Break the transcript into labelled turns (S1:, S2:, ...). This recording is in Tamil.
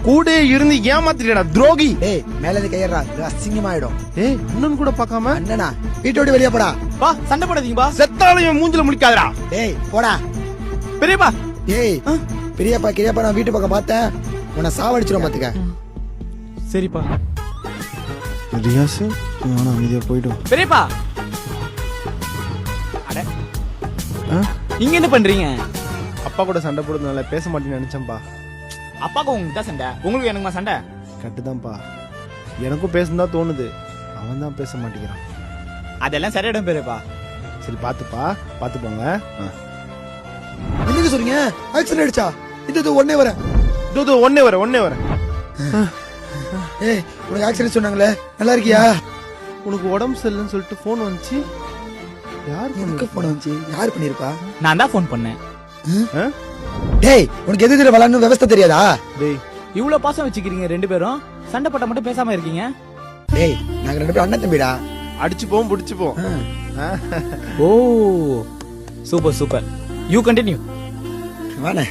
S1: கூட இருந்து ஏமாத்திட்டா துரோகி.
S2: டேய் மேல இருந்து கையறா, அசிங்கமாயிடும்.
S1: ஏய் அண்ணன் கூட பார்க்காம
S2: அண்ணனா வீட்டை விட்டு வெளியே போடா.
S3: பா சண்டை போடாதீங்க பா.
S1: செத்தாலும் என் மூஞ்சில முடிக்காதடா.
S2: டேய் போடா.
S3: பெரியப்பா
S2: டேய் பெரியப்பா கிரியப்பா நான் வீட்டு பக்கம் பார்த்தேன், உன்னை சாவடிச்சிரும் பாத்துக்க.
S3: சரிப்பா.
S1: ரியாஸ் நான் அமைதியா போய்டும்.
S3: பெரியப்பா அட நீங்க என்ன பண்றீங்க?
S1: அப்பா கூட சண்டை போடுறதுனால பேச மாட்டேன்னு நினைச்சேன்பா.
S3: அப்பாக்கு உங்களுக்கு தான் சண்டை, உங்களுக்கு எனக்குமா சண்டை?
S1: கட்டுதான்ப்பா, எனக்கும் பேசணும் தோணுது, அவன் தான் பேச மாட்டேங்கிறான்.
S3: அதெல்லாம் சரியிடும் பெரியப்பா.
S1: சரி பாத்துப்பா, பாத்து போங்க.
S2: என்னங்க சொல்றீங்க? ஆக்சிடென்ட் ஆயிடுச்சா? இது ஒண்ணே வரேன்.
S1: இதோ ஒன்னே வரேன்.
S2: ஏய் உனக்கு ஆக்சிடென்ட் சொன்னாங்களே, நல்லா இருக்கியா?
S1: உனக்கு உடம்பு சரியில்லைன்னு சொல்லிட்டு போன் வந்துச்சு. யார்
S2: எனக்கு போன் வந்துச்சு? யார் பண்ணிருப்பா?
S3: நான் தான் போன் பண்ணேன்.
S2: டேய் உனக்கு எது இதுல விளையாடணும் விவசாய தெரியாதா?
S1: டேய்
S3: இவ்வளவு பாசம் வச்சுக்கிறீங்க ரெண்டு பேரும், சண்டை போட்ட மட்டும் பேசாம இருக்கீங்க.
S2: டேய் நாங்க ரெண்டு பேரும் அண்ணன் தம்பிடா.
S1: அடிச்சுப்போம் புடிச்சுப்போம்.
S3: ஓ சூப்பர் சூப்பர், யூ கண்டினியூ.
S2: வாணே.